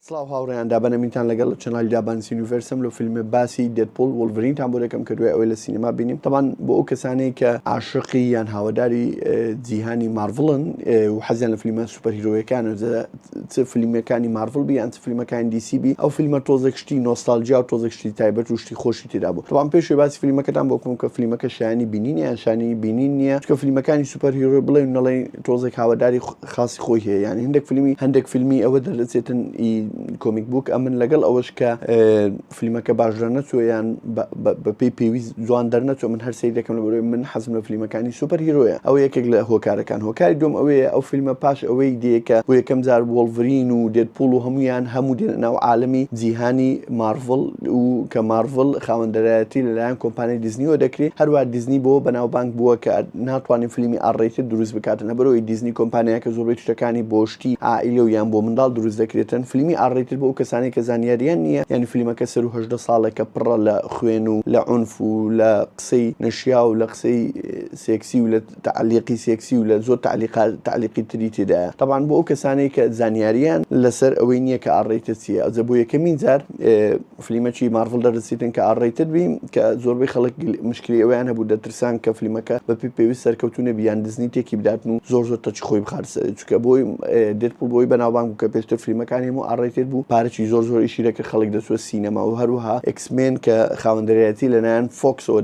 سڵاو هاوڕێیان دابەنەمینتان لەگەڵ چەنالی دابانسی یونیڤەرسم لە فیلمە باسی دێدپۆڵ وۆلڤرینتان بۆ دەکەم کە دوای ئەوەی لە سینەما بینیم. تەمان بۆ ئەو کەسانەی کە عاشقی یان هاواداری جیهانی مارڤڵن و حەزیان لە فیلمە سوپەرهیرۆیەکان چ فیلمەکانی مارڤڵ بی یان چ فیلمەکانی دیسی بی، ئەو فیلمە تۆزێک شتی نۆستالژیا و تۆزێک شتی تایبەت و شتی خۆشی تێدا بوو. تەمان پێشوی باسی فیلمەکەتان بۆ بکەم کە فیلمەکە شایانی بینین یان شایانی بینین نییە، چونکە فیلمەکانی سوپەرهیرۆ بڵێن نەڵێ تۆزێک هاواداری خاصی خۆی هەیە. یعنی هەندێک فیلمی ئەوە دەرەچێتن کۆمیک بووک ئەمن لەگەڵ ئەوەش کە فیلمەکە باشدار نەچوە یان بەپێی پێویست جوان دەرنەچوە. من هەر سەیری دەکەم لە بەرەوەی من حەزم لە فیلمەکانی سوپەرهیرۆیە. ئەو یەکێک لە هۆکارەکان. هۆکاری دوم ئەوەیە ئەو فیلمە پاش ئەوەی دێکە بۆ یەکەم جار وۆلڤرین و دێدپۆڵ و هەموو دێنە ناو عالەمی جیهانی مارڤڵ و کە مارڤڵ خاوەندەرایەتی لەلایەن کۆمپانیای دیزنیەوە دەکرێت. هەروە دیزنی بۆ بەناوبانگ بووە کە ناتوانین فیلمی ئاڕێتر دروست بکاتن. لەبەرەوەی دیزنی کۆمپانیایە کە زۆربەی شتەکانی بۆ شتی عائیلە و یان بۆ منداڵ دروست دەکرێتن، فیلمی ئاڕێتر بۆ ئەو کەسانی کە زانیاریان نییە، یعنی فیلمەکە سەر و 18 ساڵێکە پڕە لە خوێن و لە عنف و لە قسەی نەشیا و لە قسەی سێکسی و لە تعلیقی سێکسی و لە زۆر تعلیقی تری تێدایە. طبعاً بۆ ئەو کەسانەی کە زانیاریان لەسەر ئەوەی نییە کە ئاڕێتر چییە. ئەوجە بۆ یەکەمین جار فیلمەکی مارڤڵ دەرەچێتن کە ئاڕێتر بین، کە زۆربەی خەڵک مشکلی ئەویان هەبوو دەترسان کە فیلمەکە بەپێی پێویست سەرکەوتونە بیان دزنی تێکی بداتن و زۆر تەچی خۆی بخارسە، چونکە بۆی دێدپۆڵ بۆی بەناوبانگ بوو کە پێشتر فیلمەکانی هەموو ئاڕێتر بوو، پارەی زۆر ئیشی دەکرد، خەڵک دەچوە سینەما و هەروەها ئەکسمێن کە خاوەندەرایەتی لەلایەن فۆکسەوە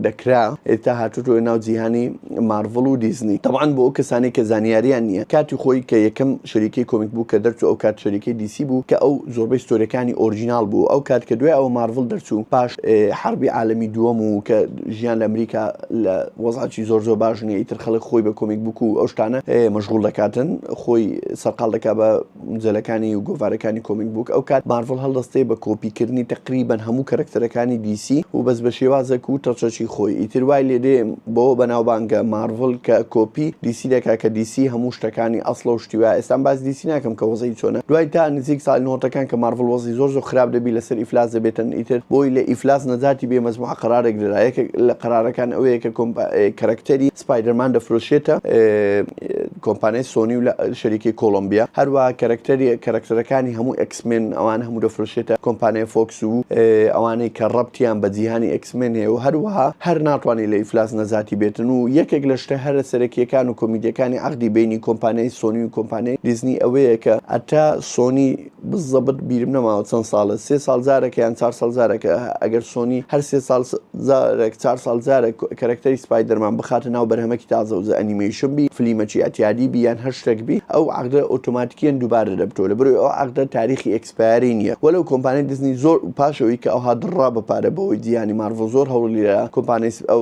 دەکرا ئێستا هاتووە ناو جیهانی مارڤڵ و دیزنی. طبعاً بۆ ئەو کەسانی کە زانیاریان نییە، کاتی خۆی کە یەکەم شەریکەی کۆمیک بوو کە دەرچوو ئەو کات شەریکەی دیسی بوو کە ئەو زۆربەی ستۆریەکانی ئۆریجینال بوو. ئەو کات کە دوای ئەوە مارڤڵ دەرچوو پاش حربی عالەمی دووەم و کە ژیان لە ئەمریکا لە وەزعی زۆر باش نیە، ئیتر خەڵک خۆی بە کۆمیک بووک و ئەو شتانە مەشغوڵ دەکاتن، خۆی سەرقاڵ دەکا بە مجەلەکانی و گۆڤارەکانی کۆمیک بووک. ئەو کات مارڤڵ هەڵدەستێ بە کۆپیکردنی تقریبەن هەموو کەرەکتەرەکانی دیسی و بەس بە شێوازێک و تەچەکی خۆی. ئیتر وای لێدێ بۆ بەناوبانگە مارڤڵ کە کۆپی دیسی دەکا کە دیسی هەموو شتەکانی ئەسڵە و شتی وایە. ئێستا باز دیسی ناکەم کە وەزەی چۆنە. دوای تا نزیک ساڵی 90ەکان کە مارڤڵ وەزی زۆر خراپ دەبی لەسەر ئیفلاس دەبێتن، ئیتر بۆی لە ئیفلاس نەجاتی بێ مەجموعە قەرارێک درا. یەکێک لە قەرارەکان ئەوەیە کە کەرەکتەری سپایدەرمان دەفرۆشێتە کۆمپانیای سۆنی و لە شەریکی کۆلۆمبیا، هەروە کەرەکتەرەکانی هەموو ئەکسمێن ئەوان هەموو دەفرۆشێتە کۆمپانیای فۆکس و ئەوانەی کە ڕەبتیان بە جیهانی ئەکسمێن هەیە و هەروەها هەر ناتوانێت لە ئیفلاس نەجاتی بێتن. و یەکێک لە شتە هەرە سەرەکیەکان و کۆمیدیەکانی عەقدی بینی کۆمپانیای سۆنی و کۆمپانیای دیزنی ئەوەیە کە ئەتا سۆنی بزەبت بیرم نەماوە چەند ساڵە، 3 ساڵ جارێک یان 4 ساڵ جارێکە، ئەگەر سۆنی هەر 3 ساڵ جارێک 4 ساڵ جارێک کەرەکتەری سپایدەرمان بخاتە ناو بەرهەمەکی تازە و ئەنیمەیشن بی، فیلمەکی ئەتیادی بی یان هەر شتێک بی، ئەو عەقدە ئۆتۆماتیکیان دووبارە دەبتەوە. لەبەرەوەی ئەو عەقدە تاریخی ئەکسپایری نییە. وەلەو کۆمپانیای دیزنی زۆر پاشەوەی کە ئەوها دڕا بەپارە بەوەی جیهانی مارڤڵ زۆر هەوڵی لە کۆمپانیای ئەو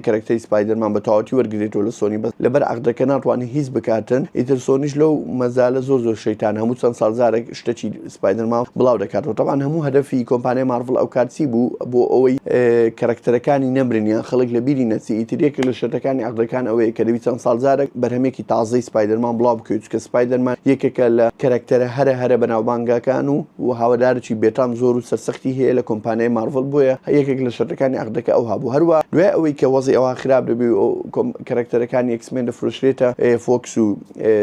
کەرەکتەری سپایدەرمان بە تەواوەتی وەرگرێتەوە لە سۆنی، بەس لەبەر عەقدەکە ناتوانێت هیچ بکاتن. ئیتر سۆنیش لەو مەزالە زۆر شەیتان هەموو چەند ساڵ جارێک شتێکی سپایدەرمان بڵاو دەکاتەوە. طبعاً هەموو هەدەفی کۆمپانیای مارڤڵ ئەو کاتی بوو بۆ ئەوەی کەرەکتەرەکانی نەمرن یان خەڵک لە بیری نەچی. ئیتر یەکێک لە شتەکانی عەقدەکان ئەوەیە کە دەبی چەند ساڵ جارێک بەرهەمێکی تازەی سپایدەرمان بڵاو بکەوێت، چونکە سپایدەرمان یەکێکە لە کەرەکتەرە هەرە بەناوبانگەکان و هاوادارێکی بێتام زۆر و سەرسەختی هەیە لە کۆمپانیای مارڤڵ، بۆیە یەکێک لە شتەکانی عەقدەکە ئەو هەبوو. هەروە دوای ئەوەی کە وەزی ئەوە خراپ دەبێ و کەرەکتەرەکانی ئەکسمێن دەفرۆشرێتە فۆکس و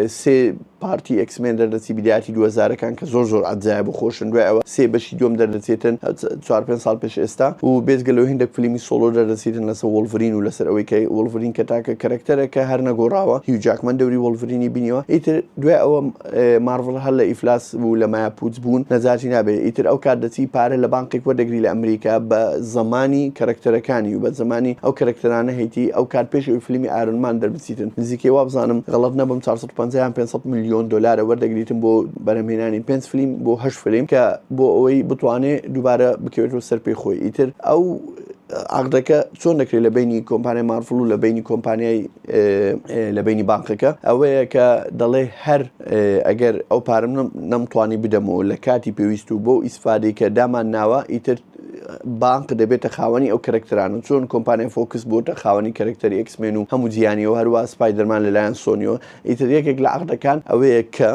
3 پارتی ئەکسمێن دەردەچی بیداتی 2000ەکان کە زۆر عەجایب و خۆشن. دوای ئەوە 3 بەشی دووەم دەردەچێتن 4-5 ساڵ پێش ئێستا و بێجگە لەوە هێندێک فیلمی سۆلۆ دەردەچێتن لەسەر وۆلڤرین و لەسەر ئەوەی کە وۆلڤرین کە تاکە کەرەکتەرەکە هەر نەگۆڕاوە، هیو جاکمەن دەوری وۆلڤرینی بینیوە. ئیتر دوای ئەوە مارڤڵ هەر لە ئیفلاس بوو، لە مایە پوچ بوون، نەجاتی نابێت. ئیتر ئەو کات دەچی پارە لە بانقێک وەردەگری لە ئەمریکا بە زەمانی کەرەکتەرەکانی و بە زەمانی ئەو کەرەکتەرانە هەیتی. ئەو کات پێش ئەوی فیلمی ئایرۆنمان دەربچیتن نزیکەی وا بزانم غەڵەت نەبم 450-500 میلیۆن دلار وەردەگریتن بۆ بەرهەمهێنانی 5 فیلم بۆ 8 فیلم کە بۆ ئەوەی بتوانێت دووبارە بکەوێتەوە سەر پێی خۆی. ئیتر ئەو عەقدەکە چۆن دەکرێت لە بینی کۆمپانیای مارڤڵ و لە بینی کۆمپانیای لە بینی بانقەکە ئەوەیە کە دەڵێ هەر ئەگەر ئەو پارەم نەمتوانی بدەمەوە لە کاتی پێویست و بۆ ئیسفادەی کە دامان ناوە، ئیتر بانک دەبێتە خاوەنی ئەو کارکتەرانە چۆن کۆمپانیای فۆکس بۆتە خاوەنی کارکتەری ئێکسمێن و هەموو جیهانیەوە هەروە سپایدەرمان لەلایەن سۆنیەوە ئیتر یەکێک لە عەقدەکان ئەوەیە کە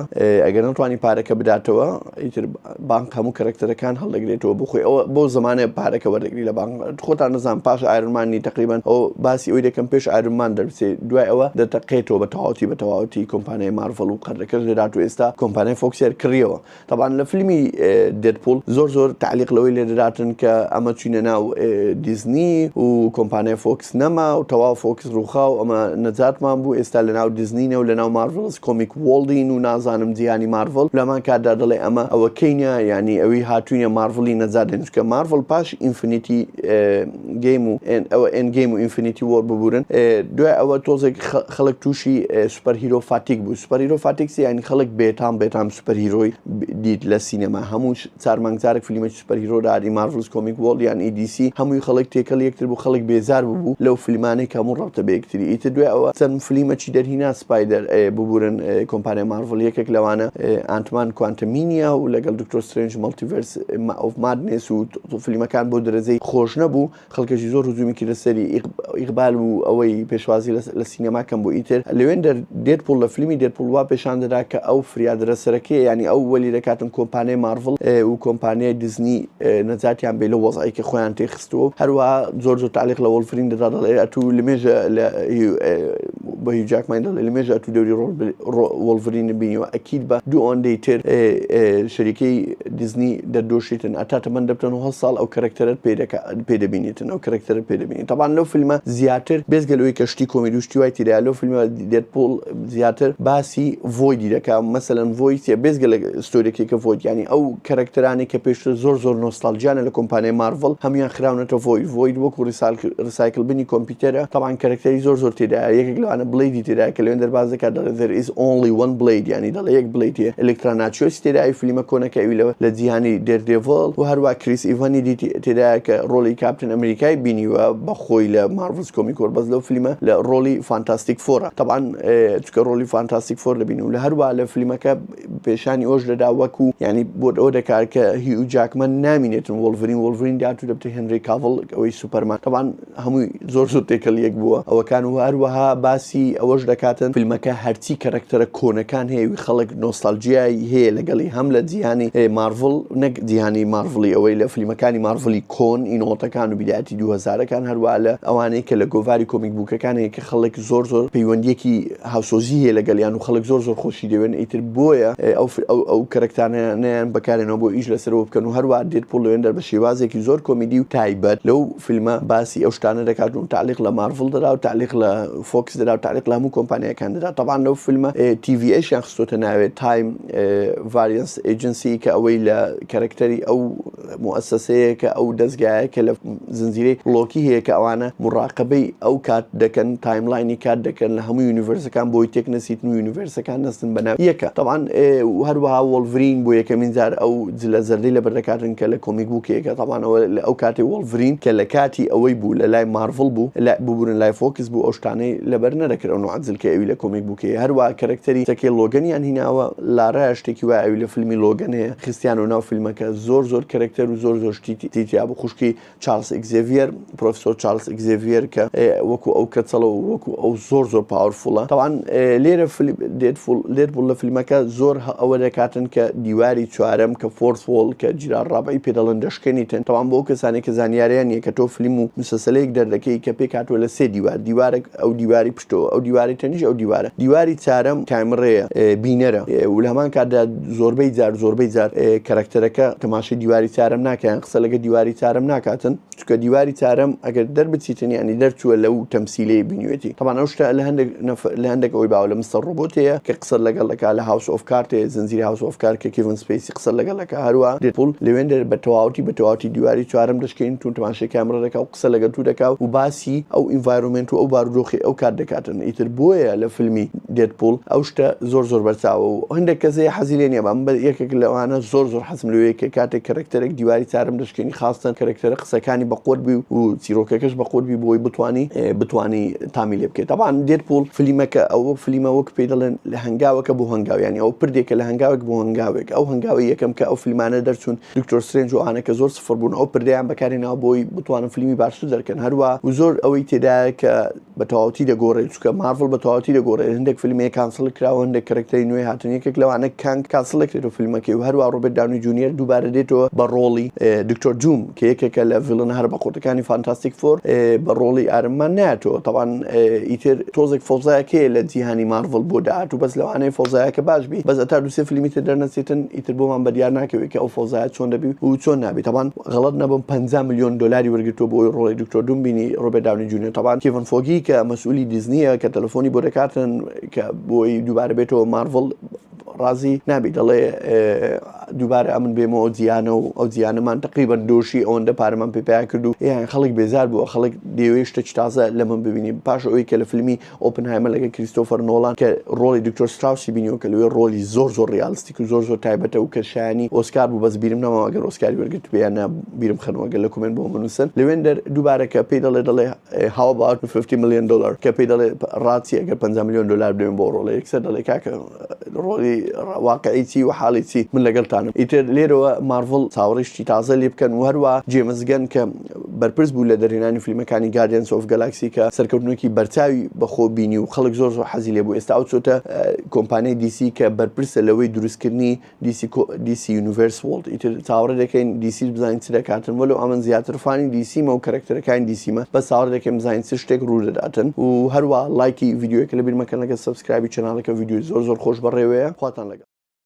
ئەگەر نەتوانی پارەکە بداتەوە ئیتر بانک هەموو کارکتەرەکان هەڵدەگرێتەوە بخۆی ئەوە بۆ زمانە پارەکە وەردەگری لە بانک خۆتان نەزان پاش ئایرۆنمانی تقریبان ئەو باسی ئەوی دەکەم پێش ئایرۆنمان دەربچێت دوای ئەوە دەتەقێتەوە بە تەواوەتی کۆمپانیای مارڤەڵ و قەدەکەش دەدات و ئێستا کۆمپانیای فۆکسیار کڕیەوە طبعا لە فیلمی دێدپول زۆر تعلیق لەوەی لێ دەداتن کە ئەمە چوینە ناو دیزنی و کۆمپانیای فۆکس نەما و تەواو فۆکس ڕووخا و ئەمە نەجاتمان بوو ئێستا لە ناو دیزنینە و لە ناو مارڤڵز کۆمیک وۆڵدین و نازانم جیهانی مارڤڵ لەمان کاتدا دەڵێ ئەمە ئەوە کەینە ینی ئەوی هاتوینە مارڤڵی نەجاتێن چکە مارڤڵ پاش ئینفینیتی گەیم و ئەوە ئێنگەیم و ئینفینیتی وۆر ببورن دوای ئەوە تۆزێک خەڵک تووشی سوپەر هیرۆ فاتیک بوو سوپەر هیرۆ فاتیکسی ینی خەڵک بێتام سوپەر هیرۆی دیت لە سینەما هەموو چارمانگجارێک فیلمێکی سوپەر هیرۆ دادی مارڤڵز کۆمیک وۆڵد یان EDC هەمووی خەڵک تێکەڵ یەکتر بوو خەڵک بێزار بوو لەو فیلمانەی کە هەموو ڕەبتە بە یەکتری ئیتر دوای ئەوە چەند فیلمێکی دەرهینا سپایدەر ببورن کۆمپانیای مارڤڵ یەکێک لەوانە ئانتمان کوانتەمینیا و لەگەڵ دکتۆر سترێنج مەڵتیڤەرس ئۆف مادنس و فیلمەکان بۆ دەرەجەی خۆش نەبوو خەڵکەشی زۆر هجوومێکی لەسەری ئیقبال و ئەوەی پێشوازی لە سینەماکەم بۆ ئیتر لەوێن دێدپول لە فیلمی دێدپول وا پێشان دەدا کە ئەو فریادرە سەرەکەی ینی ئەو وەلی دەکاتن کۆمپانیای مارڤڵ و کۆمپانیای دیزنی نەجاتیان بێ لە وەزعی کە خۆیان تێخستەوە هەروەها زۆر تعلیق لە وۆڵفرین دەدا دەڵێ ئەتوو لەمێژە بە هیچ جاکمان دەڵێ لەمێژە ئەتوو دەوری وۆڵفرین بینیەوە ئەکید بە دوو ئەوەندەی تر شەریکەی دیزنی دەردۆشیتن ئەتا تەمەن دەبتن و 10 ساڵ ئەو کارکتەرت پێدەبینێتن ئەو کارکتەرت پێدەبینێت طبعا لەو فیلمە زیاتر بێزگەلەوەی کەشتی کۆمیدی و شتی وای تێدایە لەو فیلمە دێدپول زیاتر باسی ڤۆیدی دەکات مەسەلەن ڤۆیسیە بێزگە لە ستۆریەکێکە ڤۆید ینی ئەو کارکتەرانی کە پێشتر زۆر نۆستالژیانە لە کۆمپانیای مارڤڵ هەمویان خراونەتە ڤۆید وەکو ریسایکل بنی کۆمپیوتەرە طبعا کارکتەری زۆر تێدایە یەکێک لەوانە بڵیدی تێدایە کە لەوێن دەرباز دەکات دەڵێ there is only one blade ینی دەڵێ یەک بڵید هەیە ئەلێکتراناچۆسی تێدایە فیلمە کۆنەکە ئەوی لە جیهانی دێردێڤڵ و هەروە کریس ئیڤانی تێدایە کە ڕۆڵی کاپتن ئەمریکای بینیوە بەخۆی لە مارڤڵز کۆمیک وۆر بەس لەو فیلمە لە ڕۆڵی فانتاستیک فۆرە طبعا چکە ڕۆڵی فانتاستیک فۆر دەبینی و لە هەروە لە فیلمەکە پێشانی ئەوش دەدا وەکو ینی بۆ ئەوە دەکات کە هیو جاکمەن نامینێتن وۆڵڤرین دااتو دەبتە هێنری کاڤڵ ئەوەی سوپەرمان طبعا هەمووی زۆر تێکەڵ یەک بووە ئەوەکان و هەروەها باسی ئەوەش دەکاتن فیلمەکە هەرچی کەرەکتەرە کۆنەکان هەیە خەڵک نۆستالژیای هەیە لەگەڵی هەم لە جیهانی مارڤڵ نەک جیهانی مارڤڵی ئەوەی لە فیلمەکانی مارڤڵی کۆن ئینۆتەکان و بیداەتی 2000ەکان هەروە لە ئەوانەیە کە لە گۆڤاری کۆمیک بووکەکانەیە کە خەڵک زۆر پەیوەندیەکی هاوسۆزی هەیە لەگەڵیان و خەڵک زۆر خۆشی دەوێن ئیتر بۆیە ئەو کەرەکتانیان بەکارێنەوە بۆ ئیش لەسەرەوە بکەن و هەروە دێدپول لەوێن دەر بە شێوازێکی زۆر کۆمیدی و تایبەت لەو فیلمە باسی ئەو شتانە دەکات و تعلیق لە مارڤڵ دەدا و تعلیق لە فۆکس دەدا و تعلیق لە هەموو کۆمپانیەکان دەدا طبعا لەو فیلمە TVS یان خستۆتە ناوێت تایم ڤاریەنس ئێجنسی کە ئەوەی لە کەرەکتەری ئەو مؤسسەیە کە ئەو دەستگایە کە لە زنجیرەی لۆکی هەیە کە ئەوانە مراقبەی ئەو کات دەکەن تایملاینی کات دەکەن لە هەموو یونیڤەرسەکان بۆی تێک نەسیتن و یونیڤەرسەکان نەستن بەناو یەکە طبعا هەروەها وۆڵڤرین بۆ یەکەمین جار ئەو جلە زەردەی لەبەر دەکاتن کە لە کۆمیک بووکێکە طبعا ئەو کاتی وۆڵڤرین کە لە کاتی ئەوەی بوو لە لای مارڤڵ بوو ببوورن لای فۆکس بوو ئەو شتانەی لەبەر نەدەکرێن و عەجزلکە ئەوی لە کۆمیک بووکەیە هەروە کەرەکتەری تەکێ لۆگەنیان هیناوە لارایە شتێکی وای ئەوی لە فیلمی لۆگەن هەیە خستیان و ناو فیلمەکە زۆر کەرەکتەر و زۆر شتی تیتیا بوو خوشکی چارلز ئێگزێڤیەر پرۆفیسۆر چارلز ئێگزێڤیەر کە وەکو ئەو کەچەڵە و وەکو ئەو زۆر پاوەرفوڵە طبعا لێرە دێدپول لە فیلمەکە زۆر ئەوە دەکاتن کە دیواری چوارەم کە فۆرس وۆڵ کە جیران ڕابعی پێدەڵن دەشکێنیتن طبعا بۆ ئەو کەسانی کە زانیاریان نیە کە تۆ فیلم و مسلسلەیەک دەردەکەی کە پێک هاتووە لە سێ دیوارێک ئەو دیواری پشتەوە ئەو دیواری تەنیش ئەو دیواری چارەم کامڕەیە بینەرە و لە هەمان کاتدا زۆربەی جار کەرەکتەرەکە تەماشای دیواری چارەم ناکەیان قسە لەگە دیواری چارەم ناکاتن چکە دیواری چارەم ئەگەر دەربچیتن ینی دەرچووە لەو تەمسیلەیە بینوێتی طبعا ئەو شتە لە هەندێک ئەوەی باوە لە مستەر ڕۆبۆتەیە کە قسە لەگەڵەکە لە هاوس ئۆف کارتێ زنجیری هاوس ئۆف کار کە کیڤن سپیسی قسە لەگەڵەکە هەروە دێدپول لەوێن دەر بە تەواوەتی دیواری چوارەم دەشکێن تون تەماشای کامڕە دەکا و قسە لەگەڵ تو دەکا و باسی ئەو ئینڤایرۆمنت و ئەو بارودۆخی ئەو کات دەکاتن دەکردن ئیتر بۆیە لە فیلمی دێدپول ئەو شتە زۆر بەرچاوە و هەندێک کەسێ حەزی لێ نییە بەم یەکێک لەوانە زۆر حەزم لەوەیە کە کاتێک کەرەکتەرێک دیواری چارم دەشکێنی خاستن کەرەکتەرە قسەکانی بەقۆت بی و چیرۆکەکەش بەقۆت بی بۆی بتوانی تامی لێ بکەیت. طبعا دێدپول فیلمەکە ئەو فیلمە وەک پێی دەڵێن لە هەنگاوەکە بۆ هەنگاو ینی ئەو پردێکە لە هەنگاوێک بۆ هەنگاوێک ئەو هەنگاوی یەکەم کە ئەو فیلمانە دەرچوون دکتۆر سرێنج و ئانەکە زۆر سفر بوون ئەو پردەیان بەکارێنەوە بۆی بتوانن فیلمی باشتر دەرکەن هەروە و زۆر ئەوەی تێدایە کە بە تەواوەتی دەگۆڕێت چونکە مارڤڵ بە تەواوەتی دەگۆڕێت هەندێک فیلمێ کانسڵ کراوە هەندێک کەرەکتەری نوێ هاتن یەکێک لەوانە کانسڵ دەکرێت و فیلمەکەی و هەروە ڕۆبێت داونی جونیەر دووبارە دێتەوە بە ڕۆڵی دکتۆر دووم کە یەکێکە لە ڤیڵن هەر بە قورتەکانی فانتاستیک فۆر بە ڕۆڵی ئارمان نایەتەوە طبعا ئیتر تۆزێک فۆزایەکەیە لە جیهانی مارڤڵ بۆ داهات و بەس لەوانەیە فۆزایەکە باش بی بەس ئەتا دووسێ فیلمی تر دەرنەچێتن ئیتر بۆمان بەدیار ناکەوێت کە ئەو فۆزایەت چۆن دەبی و چۆن نابی طبعا غەڵەت نەبم 50 ملیۆن دلاری وەرگرتووە بۆی ڕۆڵی دکتۆر دووم بینی ڕۆبێت داونی جونیەر طبعا کێڤن فۆگی کە مەسئولی دیزنیە کە تەلەفۆنی بۆ دەکاتن کە بۆی دووبارە بێتەوە مارڤڵ ڕازی نابی دەڵێ دووبارە ئەمن بێمەوە جیانە و ئەو جیانەمان تقریبا دۆشی ئەوەندە پارەمان پێپیان کرد و یان خەڵک بێزار بووە خەڵک دەیەوێت شتێکی تازە لە من ببینیم پاش ئەوەی کە لە فیلمی ئۆپنهایمەر لەگەڵ کریستۆفەر نۆڵان کە ڕۆڵی دکتۆر ستراوسی بینیەوە کە لەوێ ڕۆلی زۆر ڕیالیستیک و زۆر تایبەتە و کەشایانی ئۆسکار بوو بەس بیرم نەماوە ئەگەر ئۆسکاری وەرگرت بێیانە بیرم خەنەوە ئەگەر لە کومنت بۆ منووسن لەوێن دووبارە کە پێی دەڵێ how about 50 million dollar کە پێی دەڵێ ڕاتی ئەگەر 50 ملیۆن دلار بدەین بۆ ڕۆڵە یەکسەر دەڵێ کاکە ڕۆڵی واقعی چی و حاڵی چی من لەگەڵتانم ئیتر لێرەوە مارڤڵ چاوەڕێشتی تازە لێ بکەن و هەروە جێمەزگەن کە بەرپرس بوو لە دەرهێنانی فیلمەکانی گاردیانس ئۆف گەلاکسی کە سەرکەوتنێکی بەرچاوی بەخۆ بینی و خەڵک زۆر حەزی لێ بوو ئێستا ئەو چۆتە کۆمپانیای دیسی کە بەرپرسە لەوەی دروستکردنی دیسی یونیڤەرس وۆڵد ئیتر چاوەڕێ دەکەین دیسی بزانین چ دەکاتن وەلو ئەمن زیاتر فانی دیسیمە و کەرەکتەرەکانی دیسیمە بەس چاوەڕێ دەکەین بزانین چ شتێک ڕوو دەداتن و هەروە لایکی ڤیدیۆیەکە لەبیر مەکەن لەگە سەبسکرایبی چەناڵەکە ڤیدیۆی زۆر خۆش بەڕێوەیە خواتان لەگەڵ